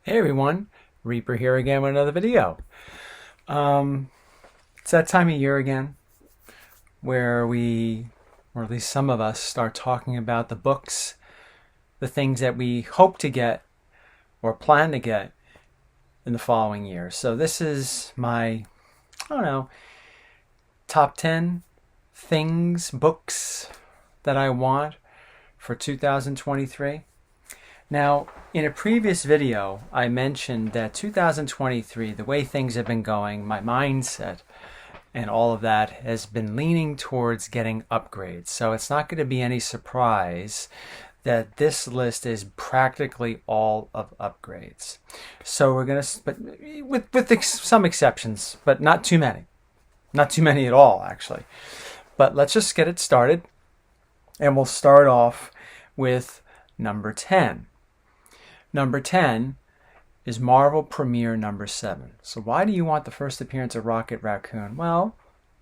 Hey everyone, Reaper here again with another video. It's that time of year again where we, or at least some of us, start talking about the books, the things that we hope to get or plan to get in the following year. So this is my, I don't know, top 10 things, books that I want for 2023. Now, in a previous video, I mentioned that 2023, the way things have been going, my mindset and all of that has been leaning towards getting upgrades. So it's not going to be any surprise that this list is practically all of upgrades. So we're going to, but with some exceptions, but not too many. Not too many at all, actually. But let's just get it started. And we'll start off with number 10. Number 10 is Marvel Premiere number 7. So why do you want the first appearance of Rocket Raccoon? Well,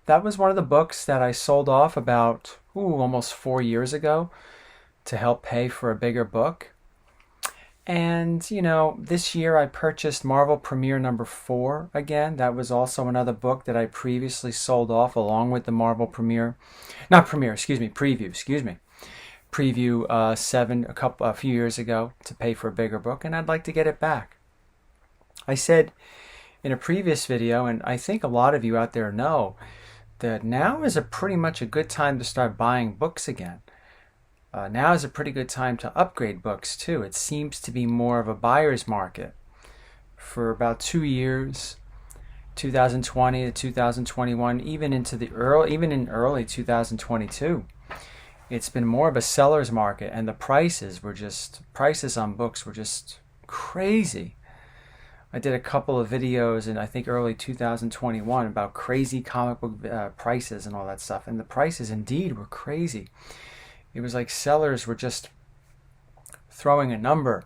that was one of the books that I sold off about almost 4 years ago to help pay for a bigger book. And, you know, this year I purchased Marvel Premiere number 4 again. That was also another book that I previously sold off along with the Marvel Premiere. Not Premiere, preview 7 a few years ago to pay for a bigger book, and I'd like to get it back. I said in a previous video, and I think a lot of you out there know, that now is pretty much a good time to start buying books again. Now is a pretty good time to upgrade books too. It seems to be more of a buyer's market. For about 2 years, 2020 to 2021, even in early 2022. It's been more of a seller's market, and the prices on books were just crazy. I did a couple of videos in I think early 2021 about crazy comic book prices and all that stuff, and the prices indeed were crazy. It was like sellers were just throwing a number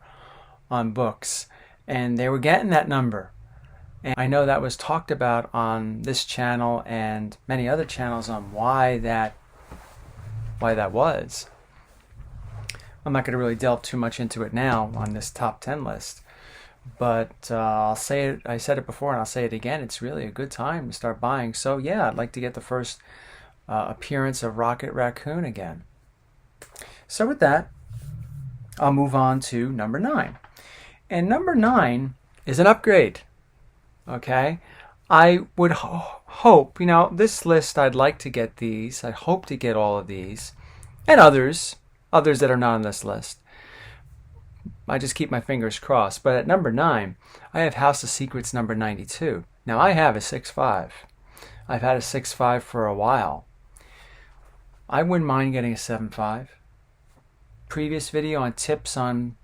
on books, and they were getting that number. And I know that was talked about on this channel and many other channels on why that was. I'm not going to really delve too much into it now on this top 10 list, but I'll say it. I said it before and I'll say it again. It's really a good time to start buying. So yeah, I'd like to get the first appearance of Rocket Raccoon again. So with that, I'll move on to number 9. And number 9 is an upgrade. Okay? I would hope, this list, I'd like to get these. I hope to get all of these. And others that are not on this list. I just keep my fingers crossed. But at number 9, I have House of Secrets number 92. Now, I have a 6.5. I've had a 6.5 for a while. I wouldn't mind getting a 7.5. Previous video on tips on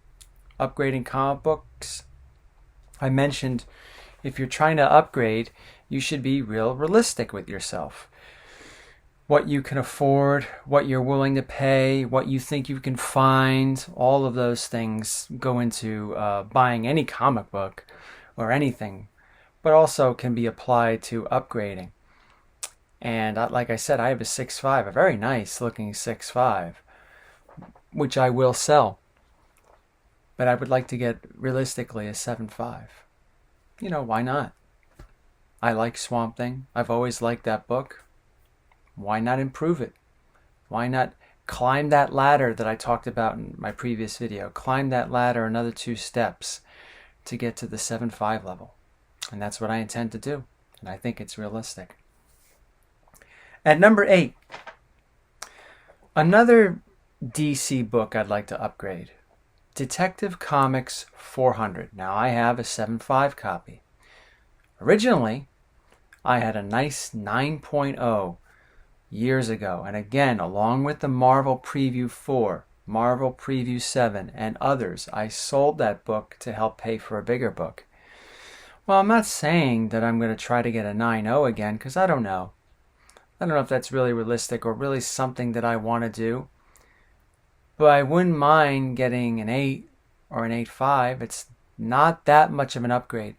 upgrading comic books, I mentioned if you're trying to upgrade, you should be realistic with yourself. What you can afford, what you're willing to pay, what you think you can find, all of those things go into buying any comic book or anything, but also can be applied to upgrading. And like I said, I have a 6.5, a very nice looking 6.5, which I will sell. But I would like to get realistically a 7.5. Why not? I like Swamp Thing. I've always liked that book. Why not improve it? Why not climb that ladder that I talked about in my previous video? Climb that ladder another 2 steps to get to the 7.5 level. And that's what I intend to do. And I think it's realistic. At number 8, another DC book I'd like to upgrade. Detective Comics 400. Now I have a 7.5 copy. Originally, I had a nice 9.0 years ago. And again, along with the Marvel Preview 4, Marvel Preview 7, and others, I sold that book to help pay for a bigger book. Well, I'm not saying that I'm going to try to get a 9.0 again, because I don't know. I don't know if that's really realistic or really something that I want to do. But I wouldn't mind getting an 8 or an 8.5. It's not that much of an upgrade.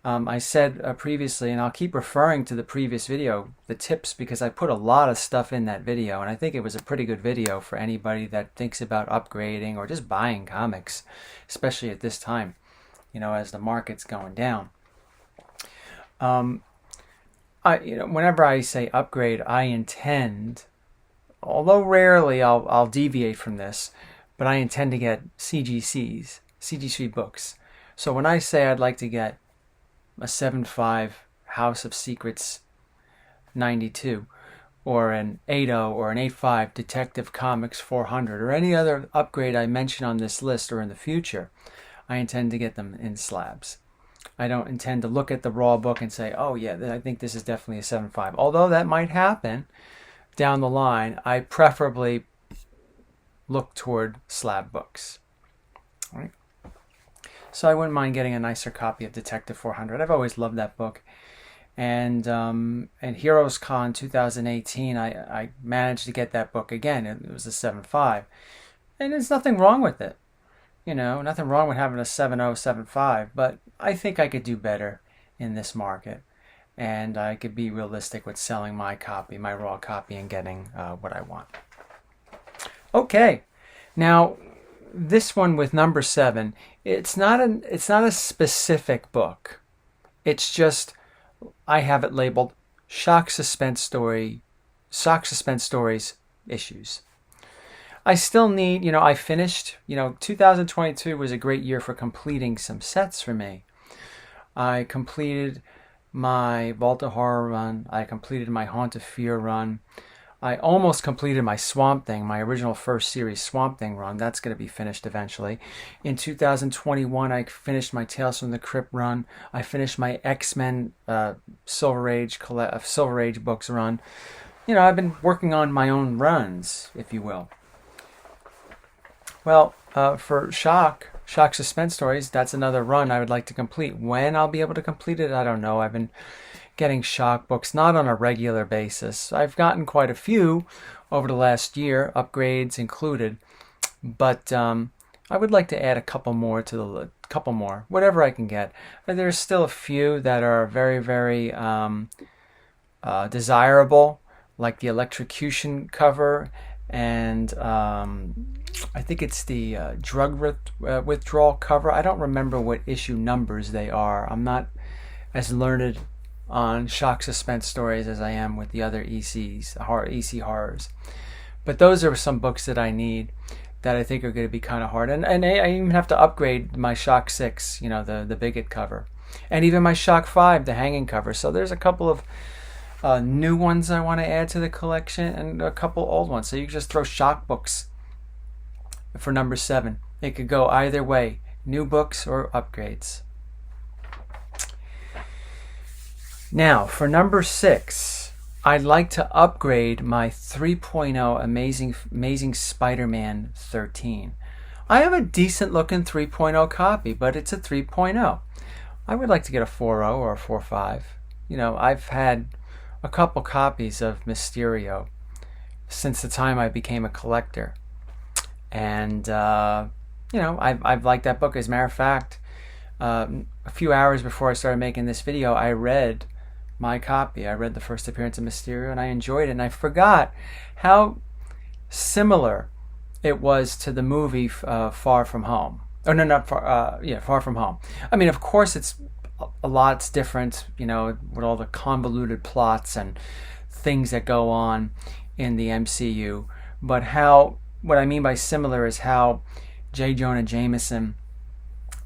I said previously, and I'll keep referring to the previous video, the tips, because I put a lot of stuff in that video, and I think it was a pretty good video for anybody that thinks about upgrading or just buying comics, especially at this time. as the market's going down. Whenever I say upgrade, I intend, although rarely I'll deviate from this, but I intend to get CGC books. So when I say I'd like to get a 7.5 House of Secrets 92, or an 8.0 or an 8.5 Detective Comics 400, or any other upgrade I mention on this list or in the future, I intend to get them in slabs. I don't intend to look at the raw book and say, oh yeah, I think this is definitely a 7.5. Although that might happen down the line, I preferably look toward slab books. All right? So I wouldn't mind getting a nicer copy of Detective 400. I've always loved that book. And Heroes Con 2018, I managed to get that book again. It was a 7.5. And there's nothing wrong with it. Nothing wrong with having a 7.0, 7.5. But I think I could do better in this market. And I could be realistic with selling my copy, my raw copy, and getting what I want. Okay. Now, this one with number 7, it's not a specific book. It's just, I have it labeled Shock Suspense Stories issues. I still need, I finished, 2022 was a great year for completing some sets for me. I completed my Vault of Horror run. I completed my Haunt of Fear run. I almost completed my Swamp Thing, my original first series Swamp Thing run. That's going to be finished eventually. In 2021, I finished my Tales from the Crypt run. I finished my X-Men Silver Age books run. I've been working on my own runs, if you will. Well, for Shock Suspense Stories, that's another run I would like to complete. When I'll be able to complete it, I don't know. I've been getting Shock books, not on a regular basis. I've gotten quite a few over the last year, upgrades included, but I would like to add a couple more, whatever I can get. But there's still a few that are very, very desirable, like the Electrocution cover, and I think it's the drug withdrawal cover. I don't remember what issue numbers they are. I'm not as learned on Shock Suspense Stories as I am with the other EC horrors. But those are some books that I need that I think are going to be kind of hard. And I even have to upgrade my Shock 6, the Bigot cover. And even my Shock 5, the hanging cover. So there's a couple of new ones I want to add to the collection and a couple old ones. So you can just throw Shock books for number 7. It could go either way, new books or upgrades. Now, for number 6, I'd like to upgrade my 3.0 Amazing Spider-Man 13. I have a decent looking 3.0 copy, but it's a 3.0. I would like to get a 4.0 or a 4.5. I've had a couple copies of Mysterio since the time I became a collector. And, I've liked that book. As a matter of fact, a few hours before I started making this video, I read my copy. I read the first appearance of Mysterio, and I enjoyed it. And I forgot how similar it was to the movie Far From Home. Oh, no, not Far. Far From Home. I mean, of course, it's a lot's different, with all the convoluted plots and things that go on in the MCU. But what I mean by similar is how J. Jonah Jameson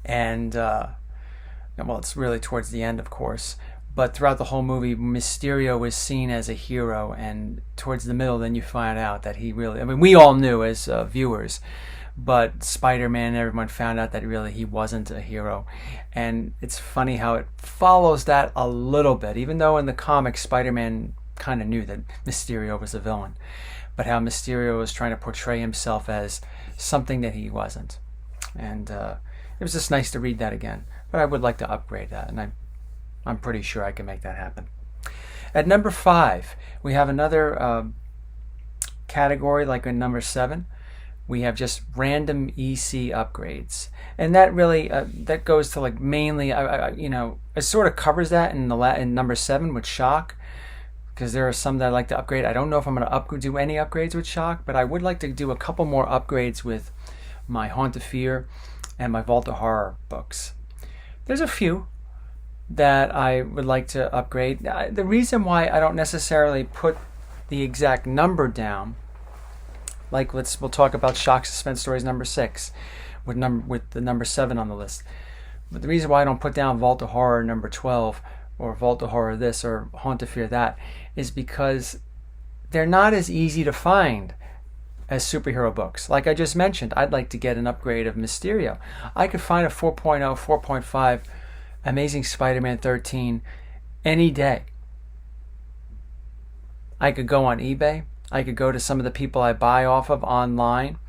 and, it's really towards the end, of course, but throughout the whole movie, Mysterio was seen as a hero, and towards the middle, then you find out that he really, we all knew as viewers, but Spider-Man and everyone found out that really he wasn't a hero. And it's funny how it follows that a little bit, even though in the comics, Spider-Man kind of knew that Mysterio was a villain, but how Mysterio was trying to portray himself as something that he wasn't. And it was just nice to read that again. But I would like to upgrade that, and I'm pretty sure I can make that happen. At number 5, we have another category like in number 7. We have just random EC upgrades, and that really that goes to like mainly it sort of covers that in in number 7 with Shock, because there are some that I like to upgrade. I don't know if I'm going to do any upgrades with Shock, but I would like to do a couple more upgrades with my Haunt of Fear and my Vault of Horror books. There's a few that I would like to upgrade. The reason why I don't necessarily put the exact number down, like we'll talk about Shock Suspense Stories number 6 with the number 7 on the list. But the reason why I don't put down Vault of Horror number 12 or Vault of Horror this or Haunt of Fear that is because they're not as easy to find as superhero books. Like I just mentioned, I'd like to get an upgrade of Mysterio. I could find a 4.0, 4.5 Amazing Spider-Man 13 any day. I could go on eBay. I could go to some of the people I buy off of online,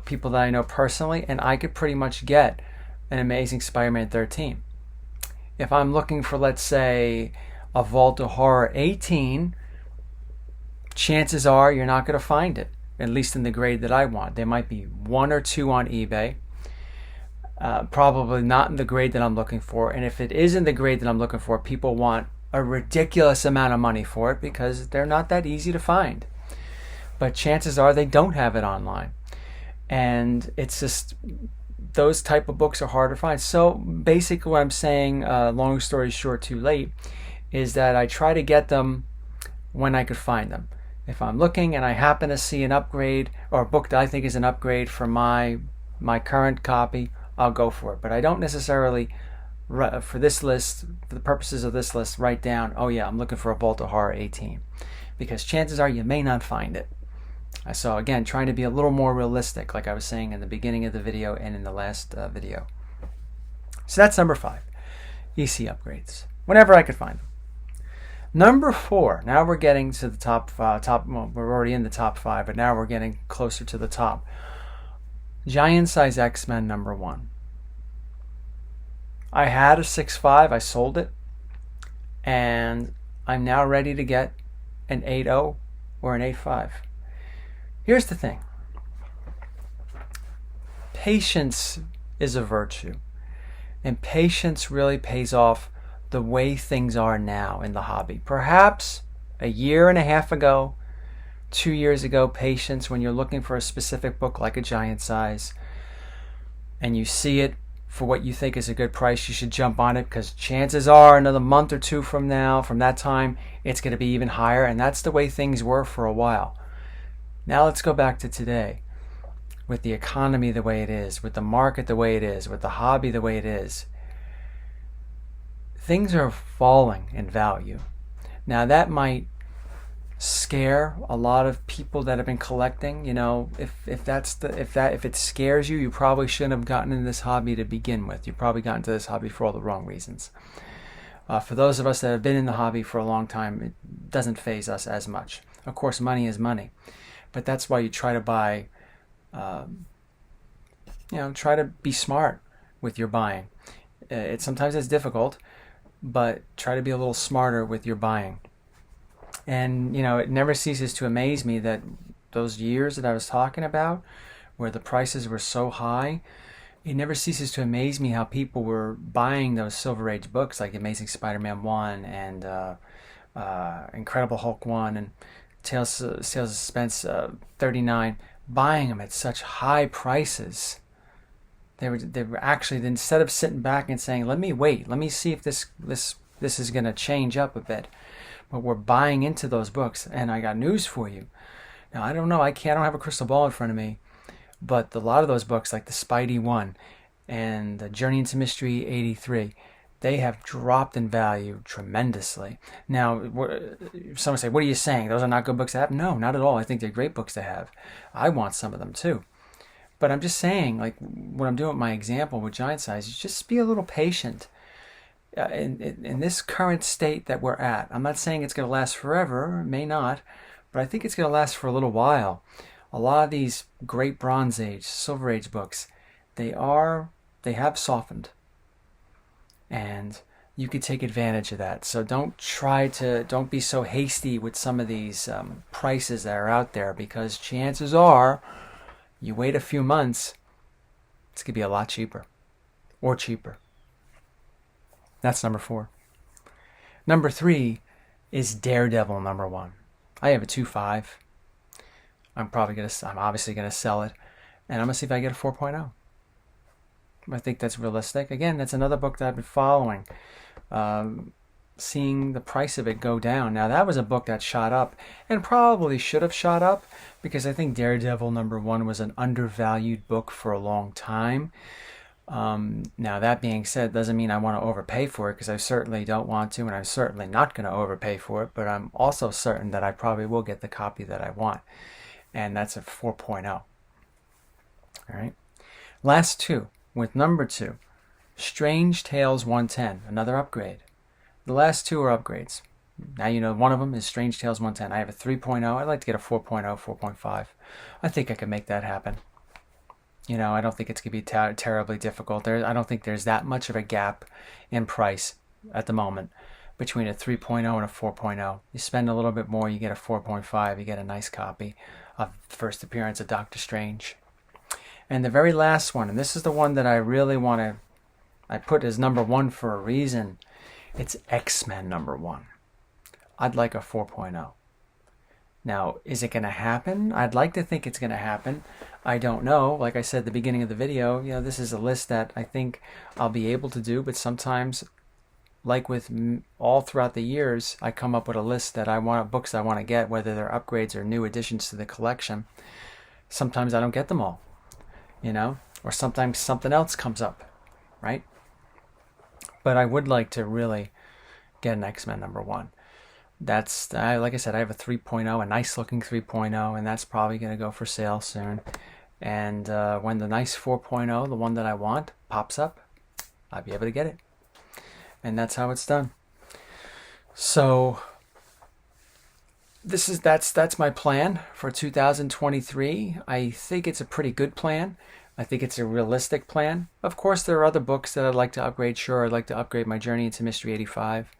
people that I know personally, and I could pretty much get an Amazing Spider-Man 13. If I'm looking for, let's say, a Vault of Horror 18, chances are you're not going to find it, at least in the grade that I want. There might be 1 or 2 on eBay. Probably not in the grade that I'm looking for. And if it is in the grade that I'm looking for, people want a ridiculous amount of money for it because they're not that easy to find. But chances are they don't have it online. And it's just, those type of books are hard to find. So basically what I'm saying, long story short, too late, is that I try to get them when I could find them. If I'm looking and I happen to see an upgrade or a book that I think is an upgrade for my current copy, I'll go for it. But I don't necessarily, for this list, for the purposes of this list, write down, oh yeah, I'm looking for a Vault of Horror 18. Because chances are you may not find it. So again, trying to be a little more realistic, like I was saying in the beginning of the video and in the last video. So that's number 5, EC upgrades, whenever I could find them. Number 4, now we're getting to the top, well, we're already in the top 5, but now we're getting closer to the top. Giant Size X-Men number 1. I had a 6.5, I sold it, and I'm now ready to get an 8.0 or an 8.5. Here's the thing. Patience is a virtue, and patience really pays off the way things are now in the hobby. Perhaps a year and a half ago, 2 years ago, patience, when you're looking for a specific book like a Giant Size and you see it for what you think is a good price, you should jump on it because chances are another month or 2 from now, from that time, it's going to be even higher. And that's the way things were for a while. Now let's go back to today. With the economy the way it is, with the market the way it is, with the hobby the way it is, things are falling in value. Now that might scare a lot of people that have been collecting. You know, if it scares you, you probably shouldn't have gotten into this hobby to begin with. You probably got into this hobby for all the wrong reasons. For those of us that have been in the hobby for a long time, it doesn't faze us as much. Of course, money is money, but that's why you try to buy. Try to be smart with your buying. Sometimes it's difficult, but try to be a little smarter with your buying. And, it never ceases to amaze me that those years that I was talking about, where the prices were so high, it never ceases to amaze me how people were buying those Silver Age books like Amazing Spider-Man 1 and Incredible Hulk 1 and Tales of Suspense 39, buying them at such high prices. They were actually, instead of sitting back and saying, let me see if this is going to change up a bit. But we're buying into those books, and I got news for you. Now, I don't know, I don't have a crystal ball in front of me, but a lot of those books, like the Spidey 1 and the Journey into Mystery 83, they have dropped in value tremendously. Now, someone say, what are you saying? Those are not good books to have? No, not at all. I think they're great books to have. I want some of them too. But I'm just saying, like what I'm doing with my example with Giant Size, is just be a little patient. In this current state that we're at, I'm not saying it's going to last forever, it may not, but I think it's going to last for a little while. A lot of these great Bronze Age, Silver Age books, they have softened, and you could take advantage of that. So don't be so hasty with some of these prices that are out there, because chances are, you wait a few months, it's going to be a lot cheaper, or cheaper. That's number 4. Number 3 is Daredevil number 1. I have a 2.5. I'm obviously gonna sell it, and I'm gonna see if I get a 4.0. I think that's realistic. Again, that's another book that I've been following, seeing the price of it go down. Now, that was a book that shot up and probably should have shot up because I think Daredevil #1 was an undervalued book for a long time. Now, that being said, doesn't mean I want to overpay for it, because I certainly don't want to, and I'm certainly not going to overpay for it, but I'm also certain that I probably will get the copy that I want, and that's a 4.0. All right. Last two, with #2, Strange Tales 110, another upgrade. The last two are upgrades. Now you know one of them is Strange Tales 110. I have a 3.0. I'd like to get a 4.0, 4.5. I think I can make that happen. You know, I don't think it's going to be terribly difficult. I don't think there's that much of a gap in price at the moment between a 3.0 and a 4.0. You spend a little bit more, you get a 4.5, you get a nice copy of the first appearance of Doctor Strange. And the very last one, and this is the one that I really want to, I put as #1 for a reason. It's X-Men #1. I'd like a 4.0. Now, is it going to happen? I'd like to think it's going to happen. I don't know. Like I said at the beginning of the video, you know, this is a list that I think I'll be able to do, but sometimes, like with all throughout the years, I come up with a list that I want, books I want to get, whether they're upgrades or new additions to the collection. Sometimes I don't get them all, you know, or sometimes something else comes up, right? But I would like to really get an X-Men #1. That's, like I said, I have a 3.0, a nice looking 3.0, and that's probably going to go for sale soon. And when the nice 4.0, the one that I want, pops up, I'll be able to get it. And that's how it's done. So that's my plan for 2023. I think it's a pretty good plan. I think it's a realistic plan. Of course, there are other books that I'd like to upgrade. Sure, I'd like to upgrade my Journey into Mystery 85.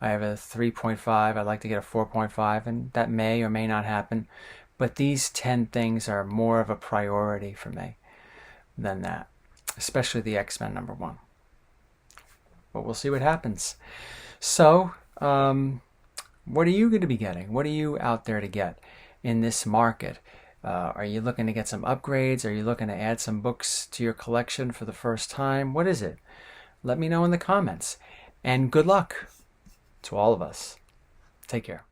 I have a 3.5. I'd like to get a 4.5, and that may or may not happen. But these 10 things are more of a priority for me than that, especially the X-Men #1. But we'll see what happens. So, what are you going to be getting? What are you out there to get in this market? Are you looking to get some upgrades? Are you looking to add some books to your collection for the first time? What is it? Let me know in the comments. And good luck to all of us. Take care.